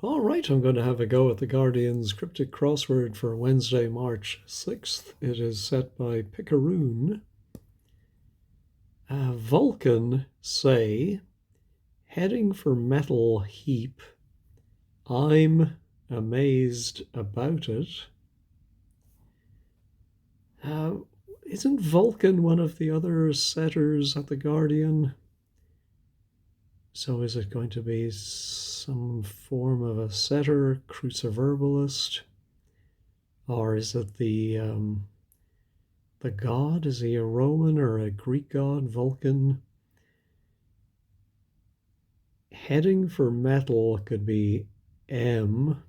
All right, I'm going to have a go at the Guardian's Cryptic Crossword for Wednesday, March 6th. It is set by Picaroon. Vulcan say, heading for metal heap. I'm amazed about it. Uh, isn't Vulcan one of the other setters at the Guardian? So is it going to be some form of a setter, cruciverbalist? Or is it the god? Is he a Roman or a Greek god? Vulcan? Heading for metal could be M.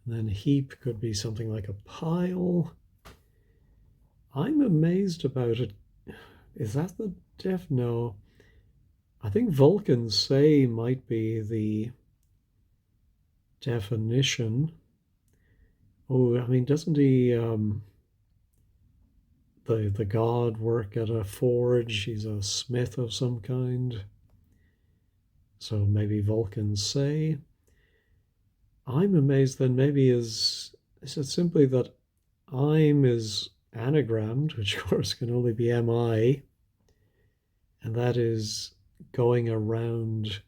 And then heap could be something like a pile. I'm amazed about it. Is that the No. I think Vulcan say might be the definition. Oh, I mean, doesn't he the god work at a forge? He's a smith of some kind. So maybe Vulcan say. I'm amazed then maybe is it simply that I'm is anagrammed, which of course can only be MI, and that is going around,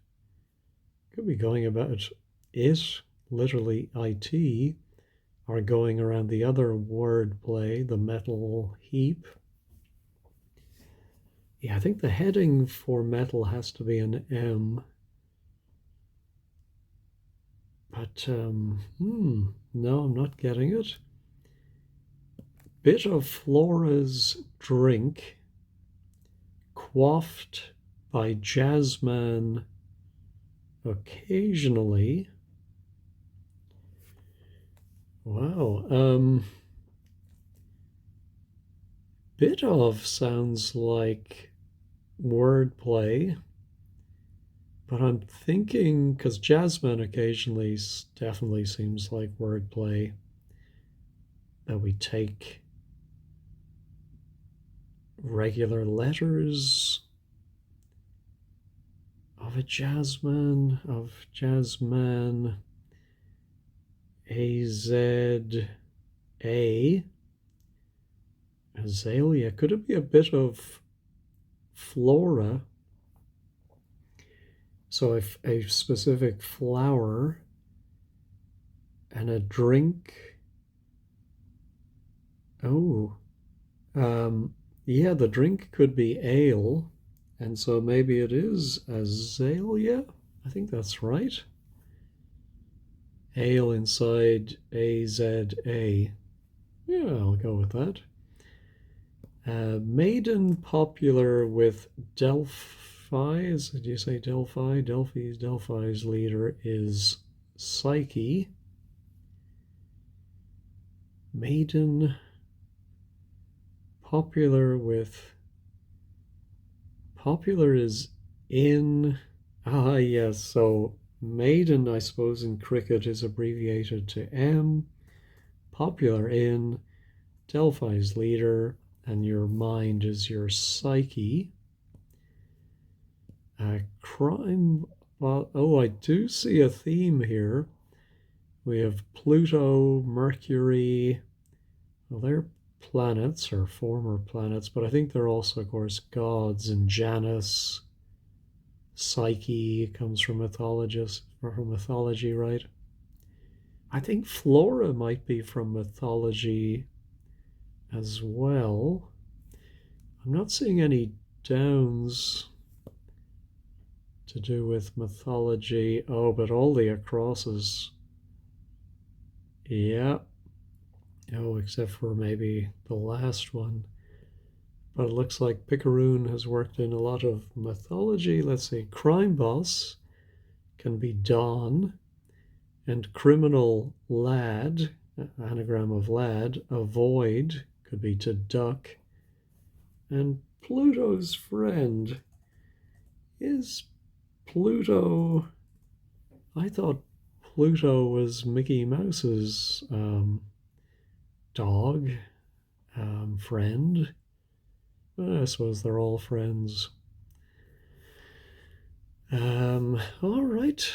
could be going about it, literally IT, or going around the other word play, the metal heap. Yeah, I think the heading for metal has to be an M. But, no, I'm not getting it. Bit of Flora's drink, quaffed by jazzman occasionally. Wow. Bit of sounds like wordplay, but I'm thinking, because jazzman occasionally definitely seems like wordplay, that we take regular letters of a jazzman, A-Z-A, azalea. Could it be a bit of flora? So if a specific flower and a drink. Oh, yeah, the drink could be ale, and so maybe it is azalea. I think that's right. Ale inside AZA. Yeah, I'll go with that. Maiden popular with Delphi's. Did you say Delphi? Delphi's leader is Psyche. Maiden popular with. Popular is in. Ah, yes. So maiden, I suppose, in cricket is abbreviated to M. Popular in. Delphi's leader, and your mind is your psyche. Crime. Well, oh, I do see a theme here. We have Pluto, Mercury. Well, they're planets or former planets, but I think they're also, of course, gods. And Janus, Psyche comes from mythology, right? I think Flora might be from mythology as well. I'm not seeing any downs to do with mythology. Oh, but all the acrosses. Yeah. Oh, except for maybe the last one. But it looks like Picaroon has worked in a lot of mythology. Let's see. Crime boss can be Dawn, and criminal lad, anagram of lad, avoid could be to duck, and Pluto's friend is Pluto. I thought Pluto was Mickey Mouse's dog friend. I suppose they're all friends. All right.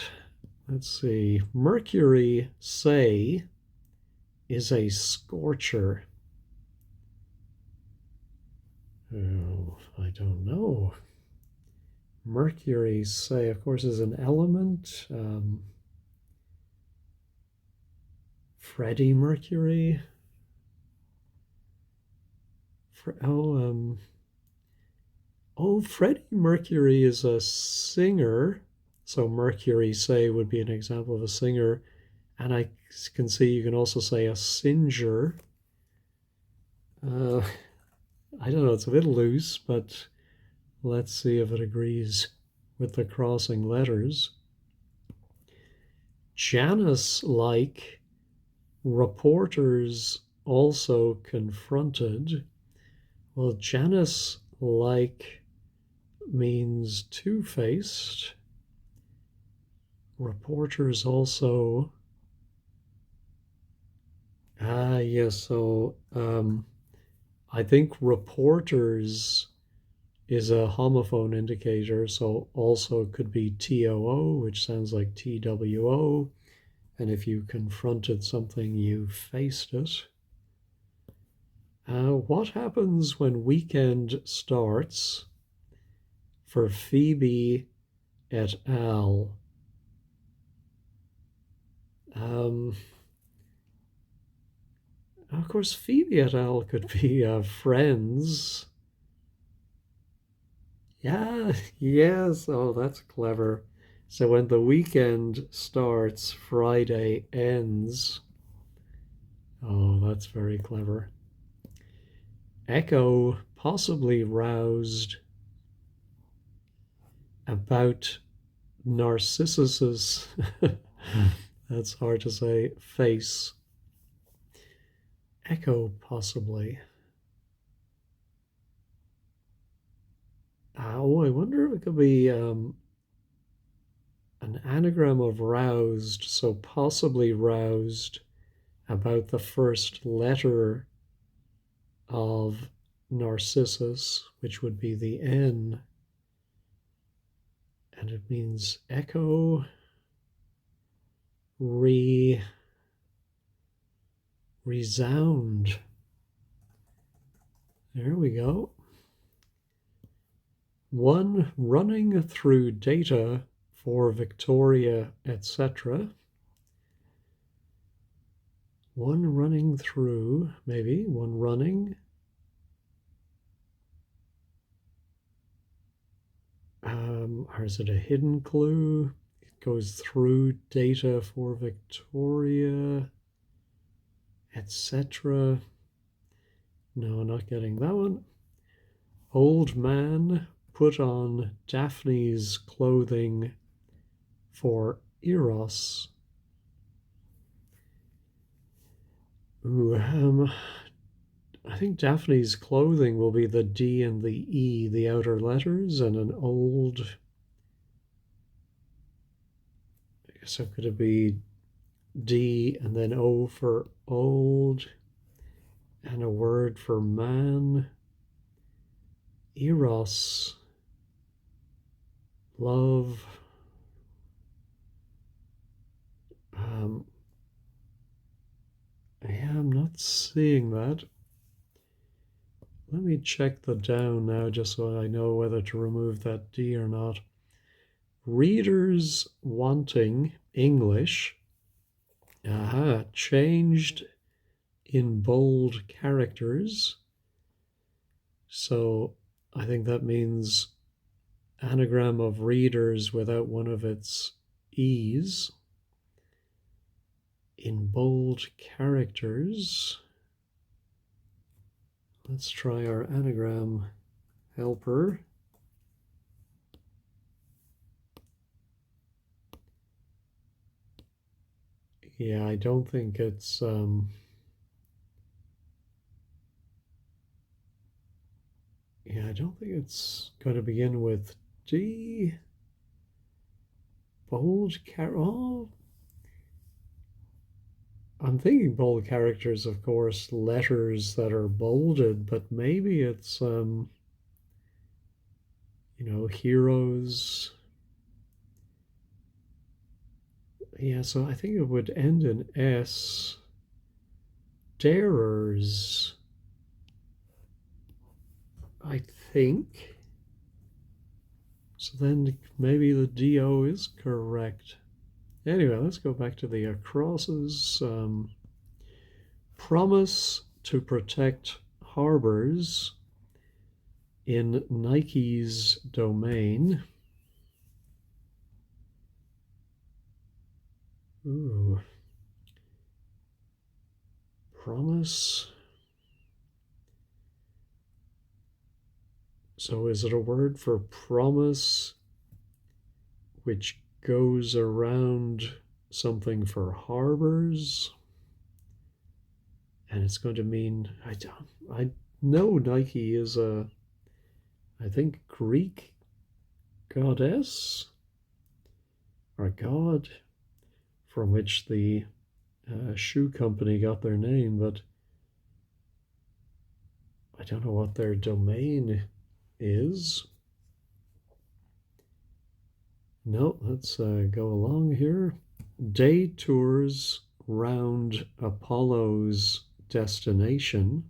Let's see. Mercury, say, is a scorcher. Oh, I don't know. Mercury, say, of course, is an element. Freddie Mercury. Oh, Freddie Mercury is a singer. So Mercury, say, would be an example of a singer. And I can see you can also say a singer. Uh, I don't know, it's a bit loose, but let's see if it agrees with the crossing letters. Janice, like, reporters also confronted. Well, Janice, like, means two-faced. Reporters also. Yes, so I think reporters is a homophone indicator, so also could be TOO, which sounds like TWO. And if you confronted something, you faced it. What happens when weekend starts for Phoebe et al.? Um, of course, Phoebe et al. Could be friends. Yeah, yes. Oh, that's clever. So when the weekend starts, Friday ends. Oh, that's very clever. Echo possibly roused about Narcissus's, that's hard to say, face. Echo possibly. Oh, I wonder if it could be an anagram of roused, so possibly roused about the first letter of Narcissus, which would be the N. And it means echo, resound. There we go. One running through data for Victoria, etc. One running through, maybe, one running. Or is it a hidden clue? It goes through data for Victoria, etc. No, not getting that one. Old man put on Daphne's clothing for Eros. Ooh, I think Daphne's clothing will be the D and the E, the outer letters, and an old. So could it be D and then O for old, and a word for man? Eros, love. Um, yeah, I'm not seeing that. Let me check the down now just so I know whether to remove that D or not. Readers wanting English. Aha, changed in bold characters. So I think that means anagram of readers without one of its E's. In bold characters. Let's try our anagram helper. Yeah, I don't think it's I don't think it's going to begin with D. Bold oh, I'm thinking bold characters, of course, letters that are bolded, but maybe it's heroes. Yeah, so I think it would end in S. Darers, I think. So then maybe the DO is correct. Anyway, let's go back to the crosses. Promise to protect harbors in Nike's domain. Ooh. Promise. So is it a word for promise which goes around something for harbors? And it's going to mean I know Nike is a, I think, Greek goddess or god from which the shoe company got their name, but I don't know what their domain is. No, let's go along here. Day tours round Apollo's destination.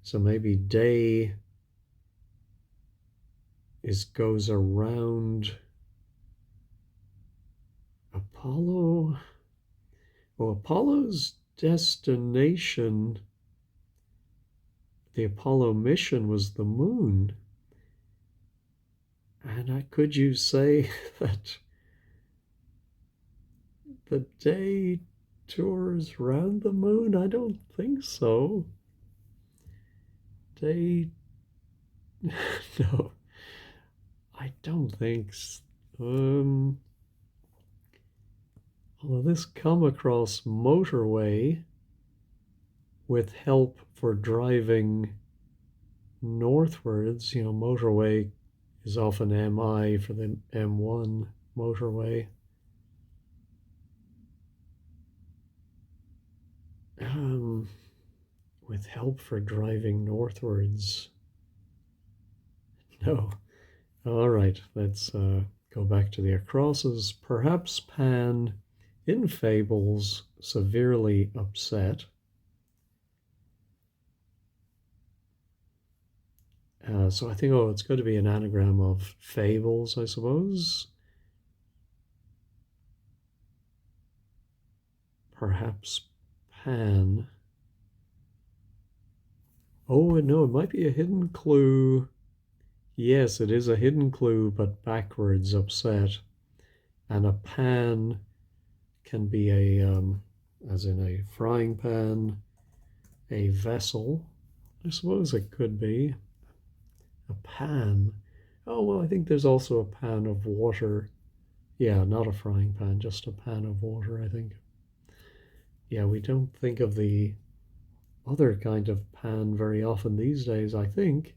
So maybe day goes around Apollo. Well, Apollo's destination, the Apollo mission was the moon. And could you say that the day tours round the moon? I don't think so. Day, no, I don't think so. Although this come across motorway with help for driving northwards, motorway is often MI for the M1 motorway. With help for driving northwards. No. All right, let's go back to the acrosses. Perhaps Pan, in fables, severely upset. So I think, it's going to be an anagram of fables, I suppose. Perhaps Pan. Oh, no, it might be a hidden clue. Yes, it is a hidden clue, but backwards upset. And a pan can be as in a frying pan, a vessel. I suppose it could be a pan. Oh, well, I think there's also a pan of water. Yeah, not a frying pan, just a pan of water, I think. Yeah, we don't think of the other kind of pan very often these days, I think.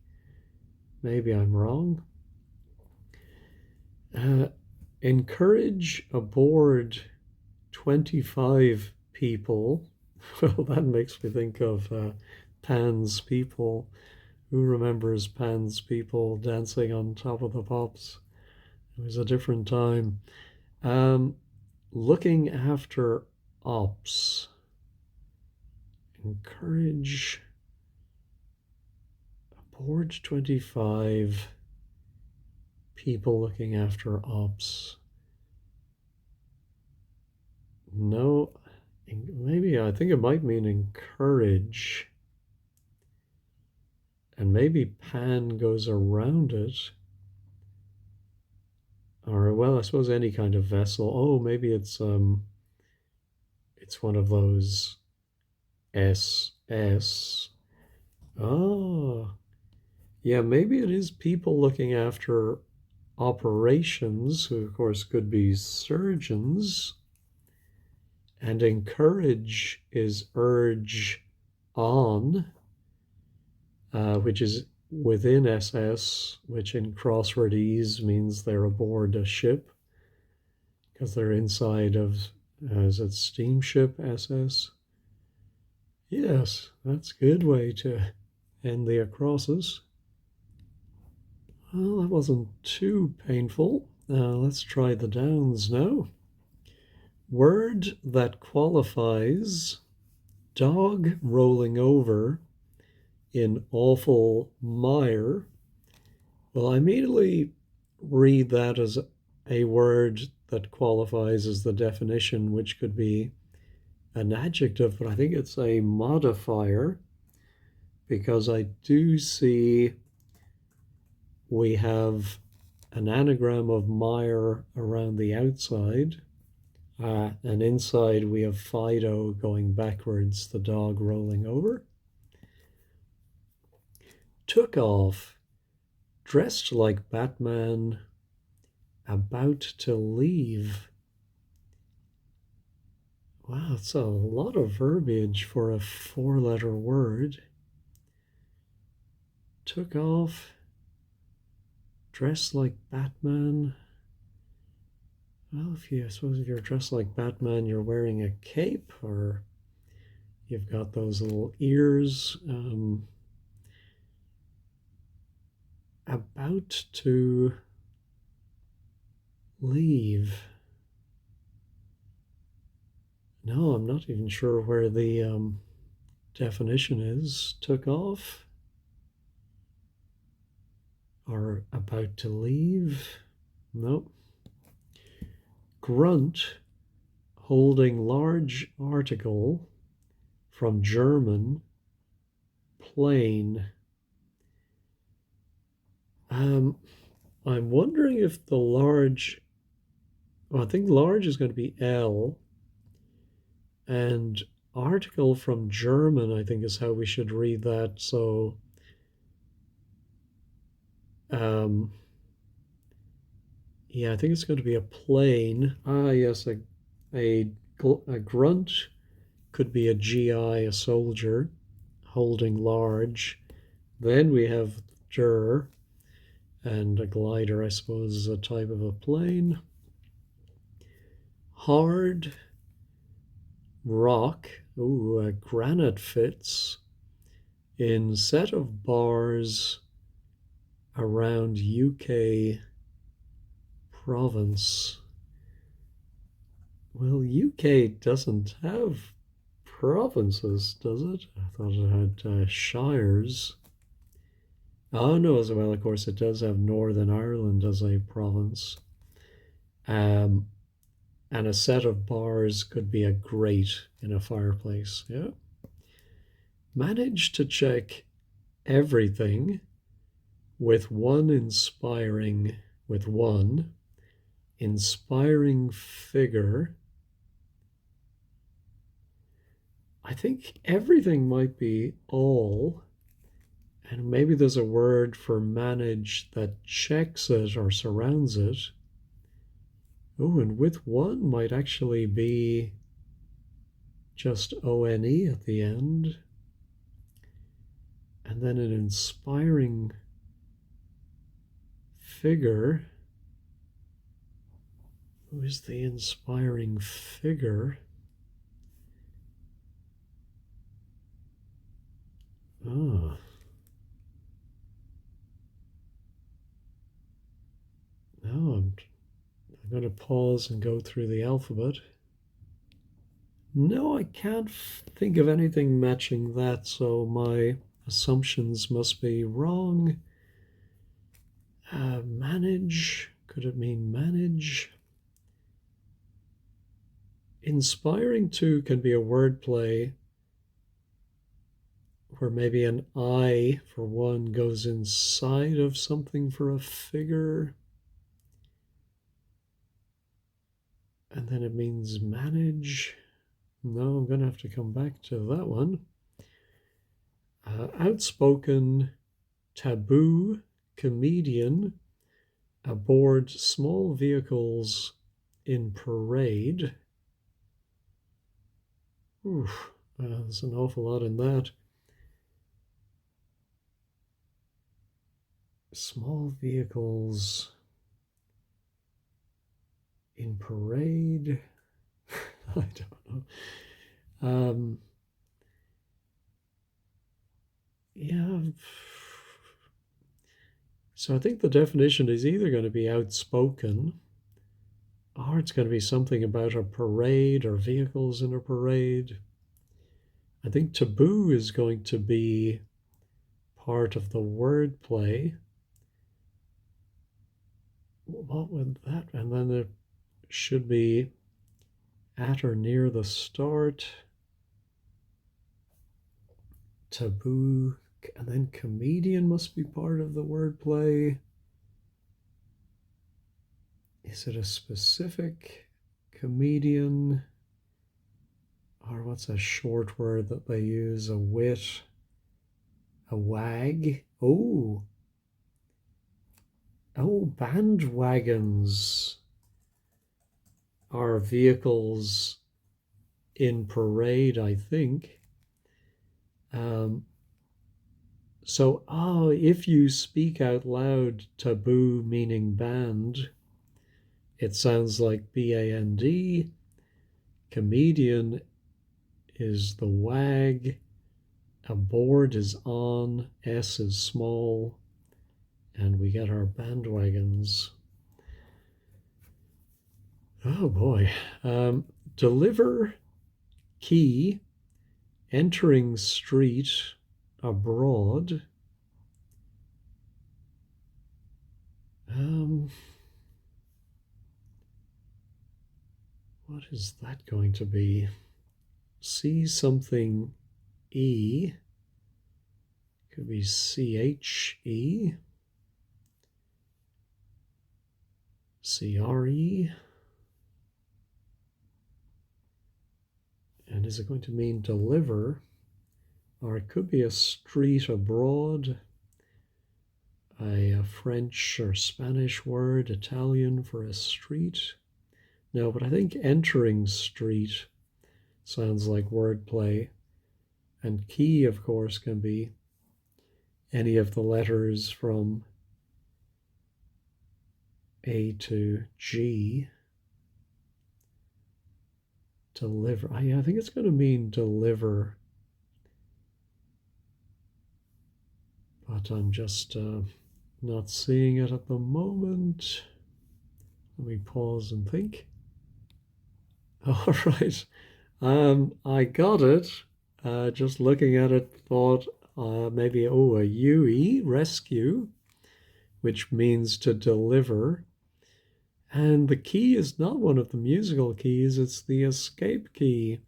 Maybe I'm wrong. Encourage aboard 25 people. Well, that makes me think of Pan's People. Who remembers Pan's People dancing on top of the pops? It was a different time. Looking after ops. Encourage aboard 25 people looking after ops. No, maybe I think it might mean encourage. And maybe pan goes around it. Or, well, I suppose any kind of vessel. Oh, maybe it's one of those SS. Oh, yeah, maybe it is people looking after operations, who of course could be surgeons. And encourage is urge on, which is within SS, which in crosswordese means they're aboard a ship because they're inside of, is it steamship SS? Yes, that's a good way to end the acrosses. Well, that wasn't too painful. Let's try the downs now. Word that qualifies dog rolling over in awful mire. Well, I immediately read that as a word that qualifies as the definition, which could be an adjective, but I think it's a modifier because I do see we have an anagram of mire around the outside, and inside we have Fido going backwards, the dog rolling over. Took off, dressed like Batman, about to leave. Wow, it's a lot of verbiage for a four-letter word. Took off, dressed like Batman. Well, I suppose if you're dressed like Batman, you're wearing a cape, or you've got those little ears. About to leave. No, I'm not even sure where the definition is. Took off or about to leave. Nope. Grunt, holding large article from German, plain. I'm wondering if the large, well, I think large is going to be L, and article from German, I think, is how we should read that. So, yeah, I think it's going to be a plane. Yes, a grunt could be a GI, a soldier, holding large. Then we have ger, and a glider, I suppose, is a type of a plane. Hard, rock. Ooh, a granite fits in set of bars around UK province. Well, UK doesn't have provinces, does it? I thought it had shires. Oh, no, as well, of course, it does have Northern Ireland as a province. Um, and a set of bars could be a grate in a fireplace. Yeah. Manage to check everything with one inspiring figure. I think everything might be all, and maybe there's a word for manage that checks it or surrounds it. Oh, and with one might actually be just ONE at the end. And then an inspiring figure. Who is the inspiring figure? Ah. Now I'm going to pause and go through the alphabet. No, I can't think of anything matching that, so my assumptions must be wrong. Manage, could it mean manage? Inspiring too can be a word play where maybe an I for one goes inside of something for a figure. And then it means manage. No, I'm going to have to come back to that one. Outspoken, taboo, comedian, aboard small vehicles in parade. Oof, there's an awful lot in that. Small vehicles in parade. I don't know. Yeah, So I think the definition is either going to be outspoken, or it's going to be something about a parade or vehicles in a parade. I think taboo is going to be part of the wordplay. What would that? And then there should be at or near the start. Taboo, and then comedian must be part of the wordplay. Is it a specific comedian? Or what's a short word that they use? A wit, a wag. Oh, bandwagons are vehicles in parade, I think. So, if you speak out loud, taboo meaning band, it sounds like BAND. Comedian is the wag. A board is on. S is small. And we get our bandwagons. Oh boy. Deliver, key, entering street, abroad. What is that going to be? See something E. Could be CHE. CRE. And is it going to mean deliver? Or it could be a street abroad, a French or Spanish word, Italian for a street. No, but I think entering street sounds like wordplay. And key, of course, can be any of the letters from A to G. Deliver. I think it's going to mean deliver. But I'm just not seeing it at the moment. Let me pause and think. All right. I got it. Just looking at it, thought maybe, a UE, rescue, which means to deliver. And the key is not one of the musical keys, it's the escape key,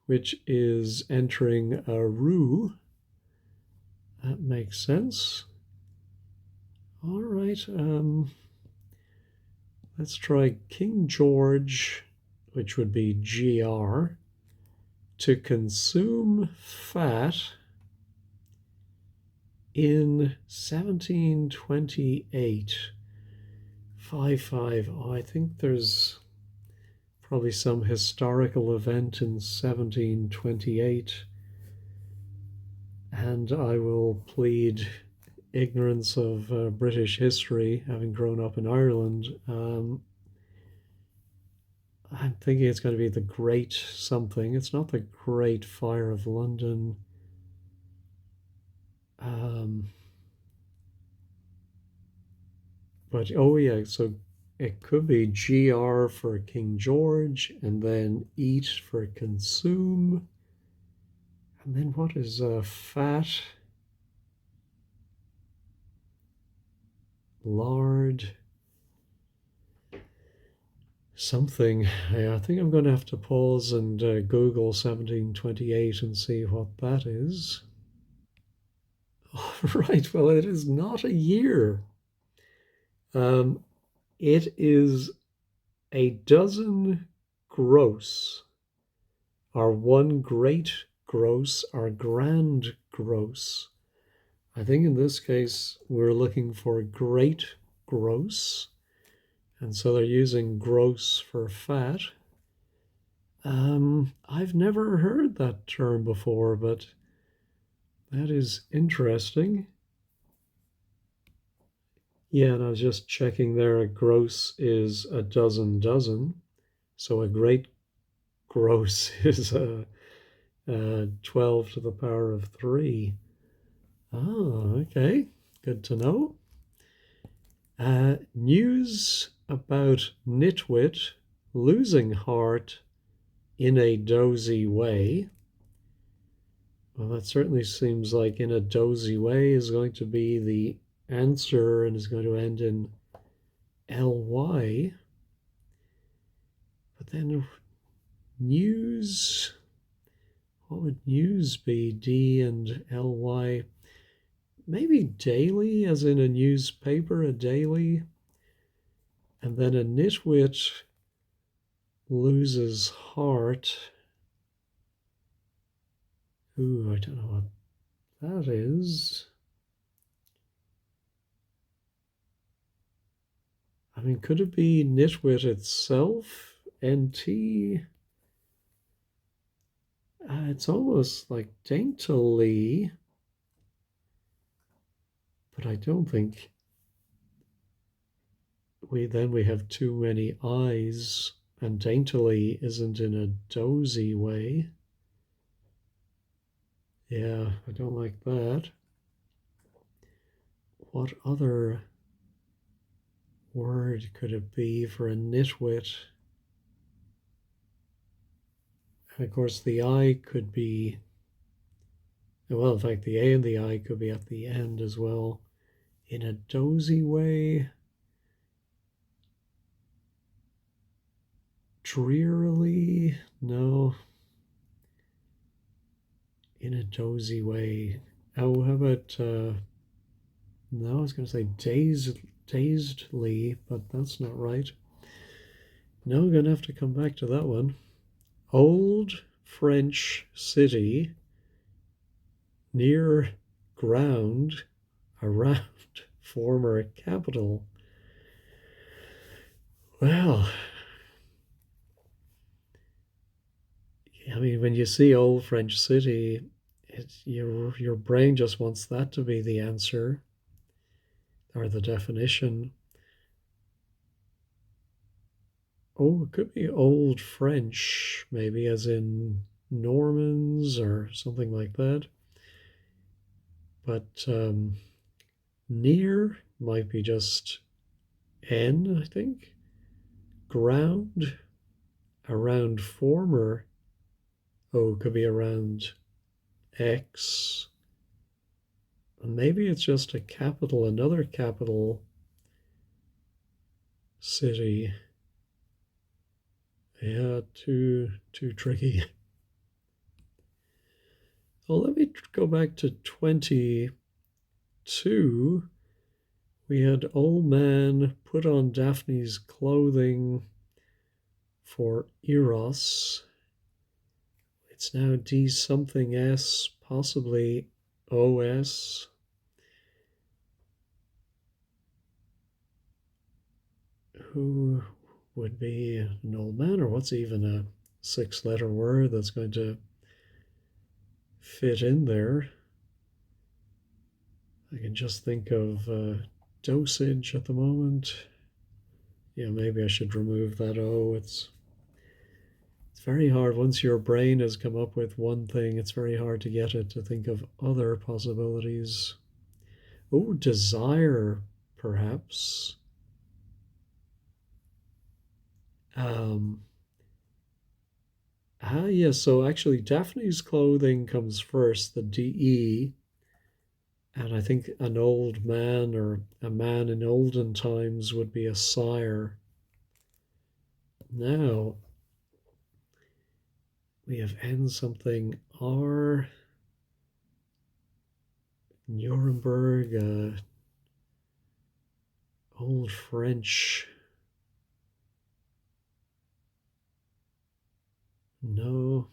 which is entering a roue. That makes sense. All right. Let's try King George, which would be GR, to consume fat in 1728. 55. Oh, I think there's probably some historical event in 1728, and I will plead ignorance of British history, having grown up in Ireland. I'm thinking it's going to be the Great something. It's not the Great Fire of London. But yeah, so it could be GR for King George, and then eat for consume. And then what is fat? Lard. Something. I think I'm going to have to pause and Google 1728 and see what that is. Right, well, it is not a year. It is a dozen gross, or one great gross, or grand gross. I think in this case we're looking for great gross, and so they're using gross for fat. I've never heard that term before, but that is interesting. Yeah, and I was just checking there, a gross is a dozen. So a great gross is a 12 to the power of 3. Oh, okay. Good to know. News about nitwit losing heart in a dozy way. Well, that certainly seems like in a dozy way is going to be the answer and is going to end in ly. But then news, what would news be? D and ly. Maybe daily, as in a newspaper, a daily. And then a nitwit loses heart. Ooh, I don't know what that is. I mean, could it be nitwit itself? NT? It's almost like daintily, but I don't think we have too many eyes, and daintily isn't in a dozy way. Yeah, I don't like that. What other word could it be for a nitwit? And of course, the I could be, well, in fact, the A and the I could be at the end as well. In a dozy way, drearily, no. In a dozy way. Oh, how about, no, I was going to say dazedly, but that's not right. No, I'm going to have to come back to that one. Old French city near ground around former capital. Well, I mean, when you see old French city, your brain just wants that to be the answer or the definition. Oh, it could be old French, maybe as in Normans or something like that. But near might be just N, I think. Ground, around former. Oh, could be around X. And maybe it's just a capital, another capital city. Yeah, too tricky. Well, let me go back to 22. We had old man put on Daphne's clothing for Eros. It's now D something S, possibly OS. Who would be an old man, or what's even a 6-letter word that's going to fit in there? I can just think of dosage at the moment. Yeah, maybe I should remove that O. It's very hard. Once your brain has come up with one thing, it's very hard to get it to think of other possibilities. Oh, desire, perhaps. Um, yes, so actually Daphne's clothing comes first, the DE, and I think an old man or a man in olden times would be a sire. Now we have N something R, Nuremberg, Old French. No.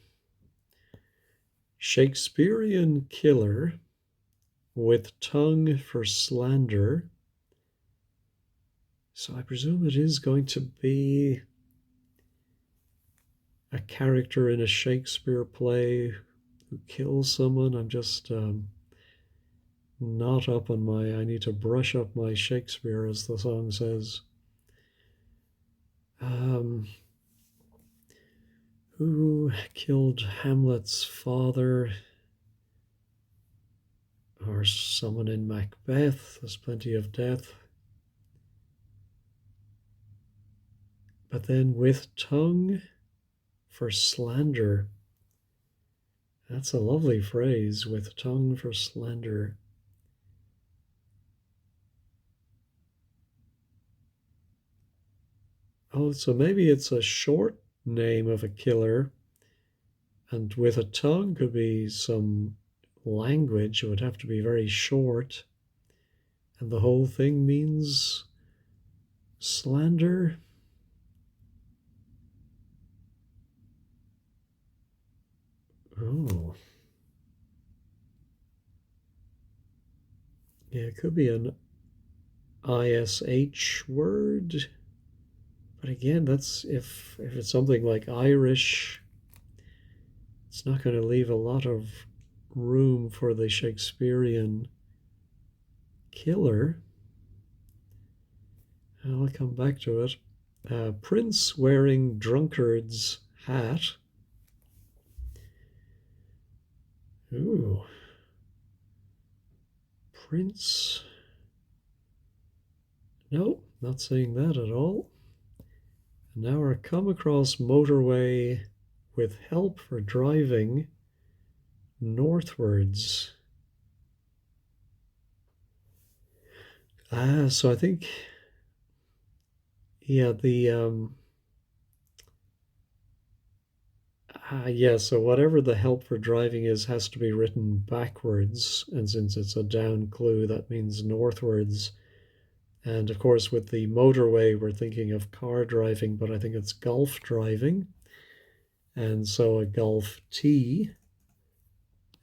Shakespearean killer with tongue for slander. So I presume it is going to be a character in a Shakespeare play who kills someone. I'm just not up on I need to brush up my Shakespeare, as the song says. Who killed Hamlet's father? Or someone in Macbeth? There's plenty of death. But then with tongue for slander. That's a lovely phrase, with tongue for slander. Oh, so maybe it's a short name of a killer, and with a tongue could be some language. It would have to be very short, and the whole thing means slander. Oh, yeah, it could be an ISH word. But again, that's if it's something like Irish, it's not going to leave a lot of room for the Shakespearean killer. I'll come back to it. Prince wearing drunkard's hat. Ooh. Prince. No, not saying that at all. And now we're come across motorway with help for driving northwards. So I think, yeah, so whatever the help for driving is has to be written backwards. And since it's a down clue, that means northwards. And of course, with the motorway, we're thinking of car driving, but I think it's golf driving. And so a golf T,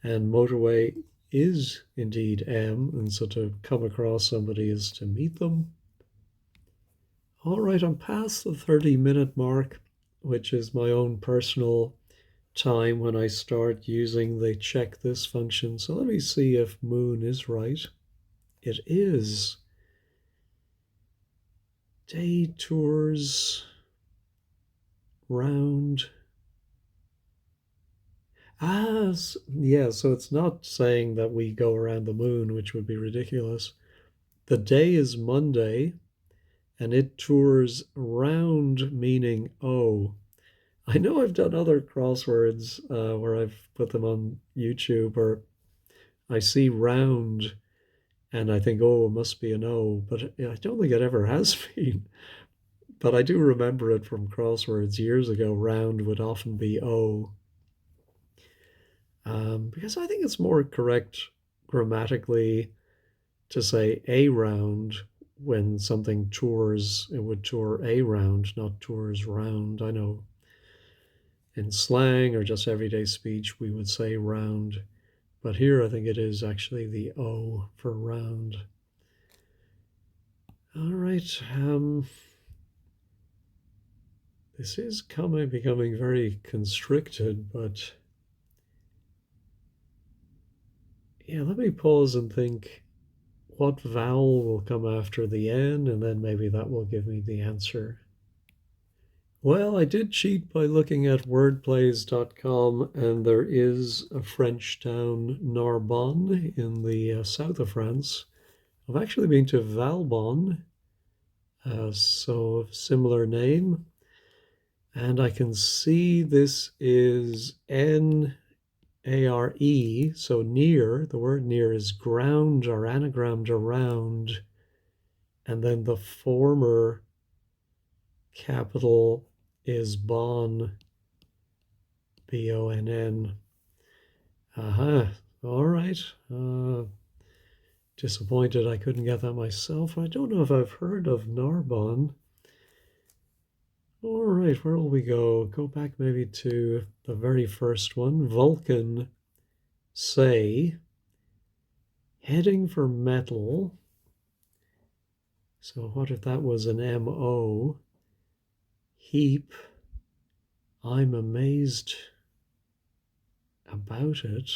and motorway is indeed M. And so to come across somebody is to meet them. All right, I'm past the 30-minute mark, which is my own personal time when I start using the check this function. So let me see if moon is right. It is. Day tours round. Yeah, so it's not saying that we go around the moon, which would be ridiculous. The day is Monday, and it tours round, meaning O. I know I've done other crosswords where I've put them on YouTube, or I see round and I think, oh, it must be an O, but I don't think it ever has been. But I do remember it from crosswords years ago. Round would often be O. Because I think it's more correct grammatically to say a round when something tours, it would tour a round, not tours round. I know in slang or just everyday speech we would say round, but here I think it is actually the O for round. All right, this is becoming very constricted, but yeah, let me pause and think what vowel will come after the N, and then maybe that will give me the answer. Well, I did cheat by looking at wordplays.com, and there is a French town, Narbonne, in the south of France. I've actually been to Valbonne, so similar name. And I can see this is N-A-R-E, so near. The word near is ground or anagrammed around. And then the former capital is Bonn, B-O-N-N. Uh-huh. All right. Disappointed I couldn't get that myself. I don't know if I've heard of Narbonne. All right, where will we go? Go back maybe to the very first one. Vulcan, say, heading for metal. So what if that was an M-O? Heap, I'm amazed about it.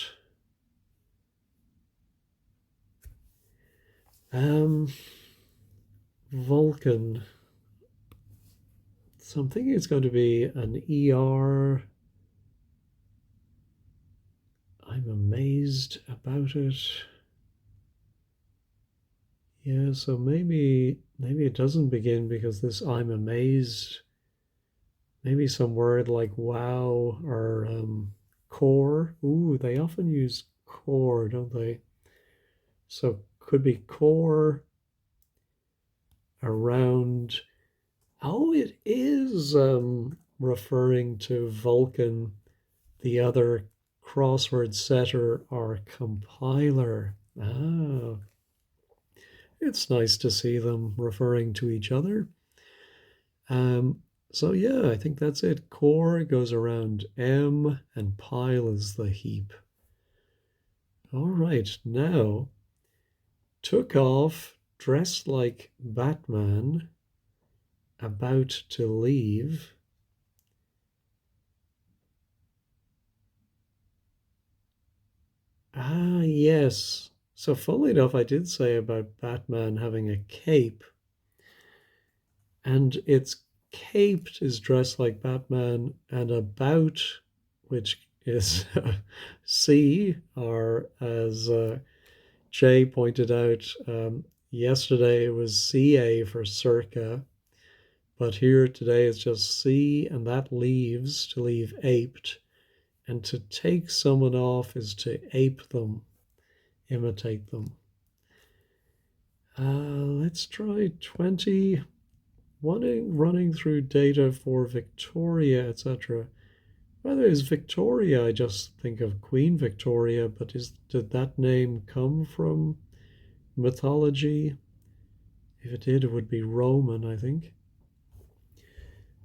Vulcan. So I'm thinking it's going to be an ER. I'm amazed about it. Yeah, so maybe it doesn't begin because this I'm amazed maybe some word like wow or core. Ooh, they often use core, don't they? So could be core around. Oh, it is referring to Vulcan, the other crossword setter or compiler. Ah, it's nice to see them referring to each other. Um, so yeah, I think that's it. Core goes around M and pile is the heap. All right, now took off, dressed like Batman, about to leave. Ah, yes. So funnily enough, I did say about Batman having a cape, and it's caped is dressed like Batman, and about, which is C, or as Jay pointed out yesterday, it was CA for circa, but here today it's just C, and that leaves to leave aped, and to take someone off is to ape them, imitate them. Let's try 20. Running through data for Victoria, etc. Whether it's Victoria, I just think of Queen Victoria, but did that name come from mythology? If it did, it would be Roman, I think.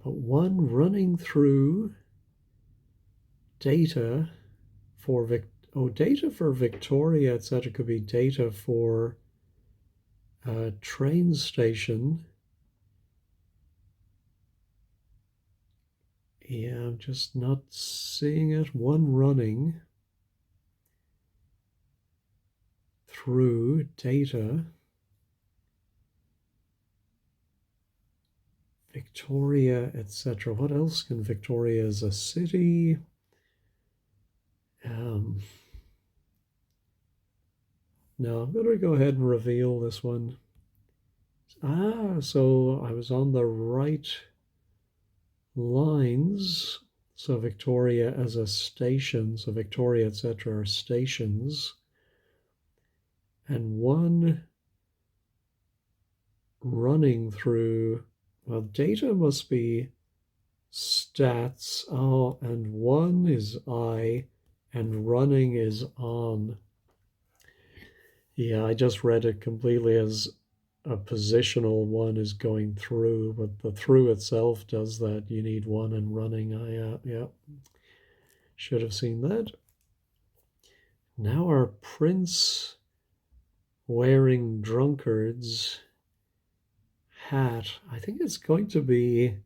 But one running through data for data for Victoria, etc. could be data for a train station. Yeah, I'm just not seeing it. One running through data. Victoria, etc. What else can Victoria as a city? Um, no, I'm going to go ahead and reveal this one. Ah, so I was on the right lines. So Victoria as a station, so Victoria, etc. are stations. And one running through, well, data must be stats. Oh, and one is I, and running is on. Yeah, I just read it completely as a positional one is going through, but the through itself does that. You need one and running. Yeah, should have seen that. Now our prince wearing drunkard's hat. I think it's going to be,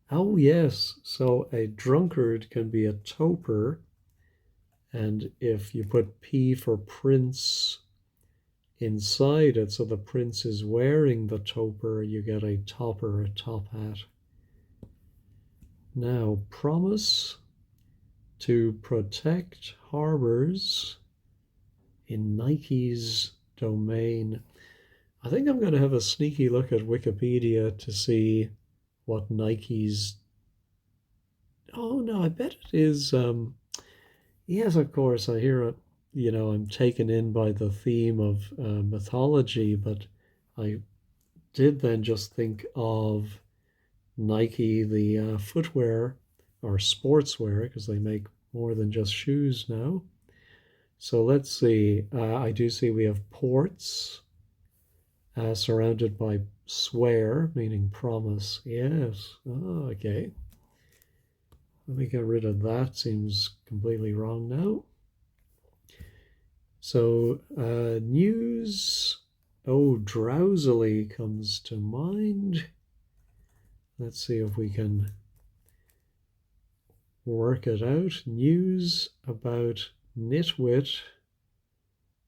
oh yes, so a drunkard can be a toper, and if you put P for prince inside it, so the prince is wearing the toper, you get a topper, a top hat. Now, promise to protect harbors in Nike's domain. I think I'm going to have a sneaky look at Wikipedia to see what Nike's. Oh no, I bet it is. Yes, of course, I hear it. I'm taken in by the theme of mythology, but I did then just think of Nike, the footwear or sportswear, because they make more than just shoes now. So let's see. I do see we have ports surrounded by swear, meaning promise. Yes. Oh, okay. Let me get rid of that. Seems completely wrong now. So news. Oh, drowsily comes to mind. Let's see if we can work it out. News about nitwit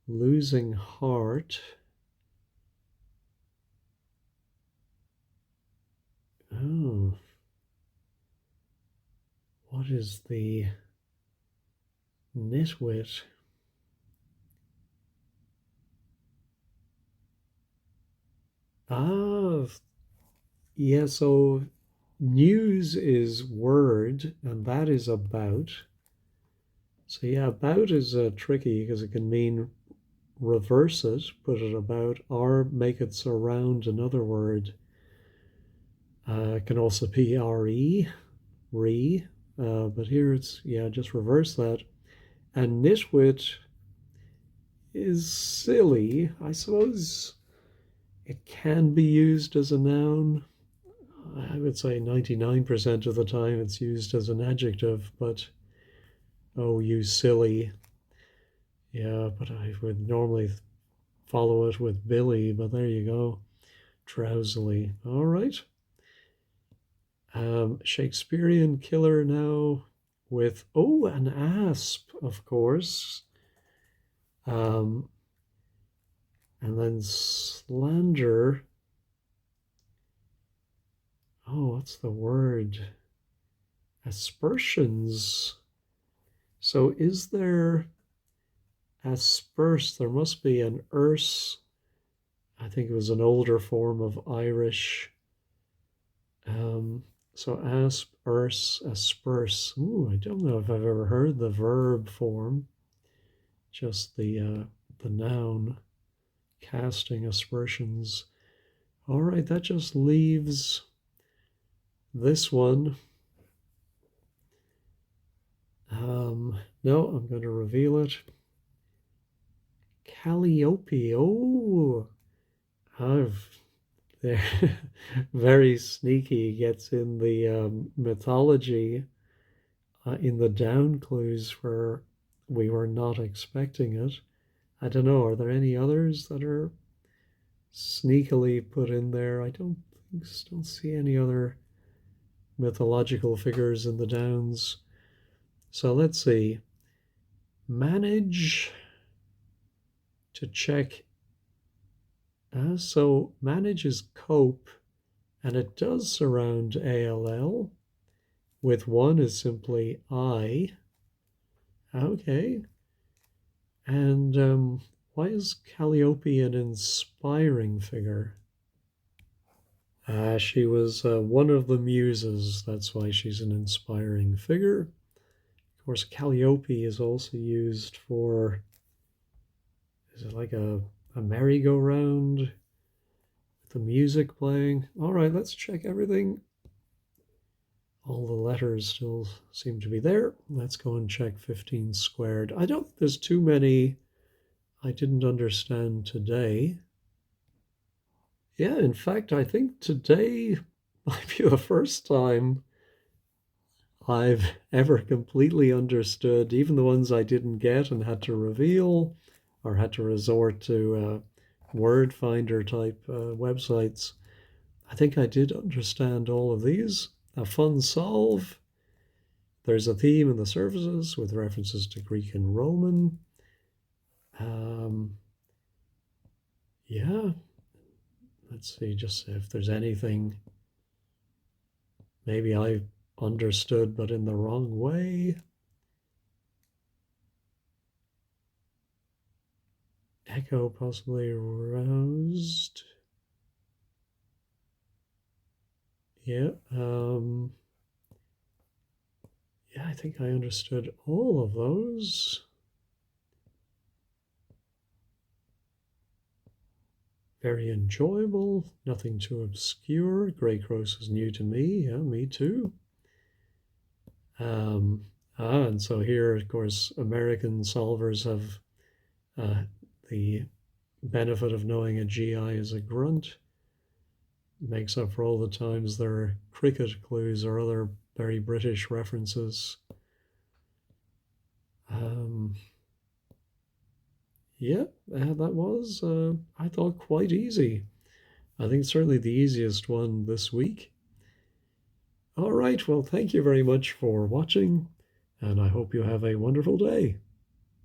losing heart. Oh, what is the nitwit? Ah, yeah, so news is word, and that is about. So yeah, about is tricky because it can mean reverse it, put it about, or make it surround another word. It can also be re, but here it's, yeah, just reverse that. And nitwit is silly. I suppose it can be used as a noun. I would say 99% of the time it's used as an adjective, but oh, you silly. Yeah, but I would normally follow it with Billy, but there you go. Drowsily. All right. Shakespearean killer now with, oh, an asp, of course. Um, and then slander. Oh, what's the word? Aspersions. So is there asperse? There must be an erse. I think it was an older form of Irish. Um, so asp, erse, asperse. Ooh, I don't know if I've ever heard the verb form, just the noun, casting aspersions. All right, that just leaves this one. No, I'm going to reveal it. Calliope. Oh, I've there very sneaky gets in the mythology in the down clues where we were not expecting it. I don't know. Are there any others that are sneakily put in there? I don't see any other mythological figures in the Downs. So let's see. Manage to check. So manage is cope, and it does surround ALL. With one is simply I. Okay. And why is Calliope an inspiring figure? She was one of the muses. That's why she's an inspiring figure. Of course, Calliope is also used for, is it like a merry-go-round with the music playing? All right, let's check everything. All the letters still seem to be there. Let's go and check 15 squared. I don't think there's too many I didn't understand today. Yeah, in fact, I think today might be the first time I've ever completely understood, even the ones I didn't get and had to reveal or had to resort to word finder type websites. I think I did understand all of these. A fun solve. There's a theme in the surfaces with references to Greek and Roman. Yeah, let's see just if there's anything maybe I understood but in the wrong way. Echo possibly aroused. Yeah. Yeah, I think I understood all of those. Very enjoyable, nothing too obscure. Grey Gross is new to me. Yeah, me too. And so here, of course, American solvers have the benefit of knowing a GI is a grunt. Makes up for all the times there are cricket clues or other very British references. Yeah, that was, I thought, quite easy. I think certainly the easiest one this week. All right, well, thank you very much for watching, and I hope you have a wonderful day.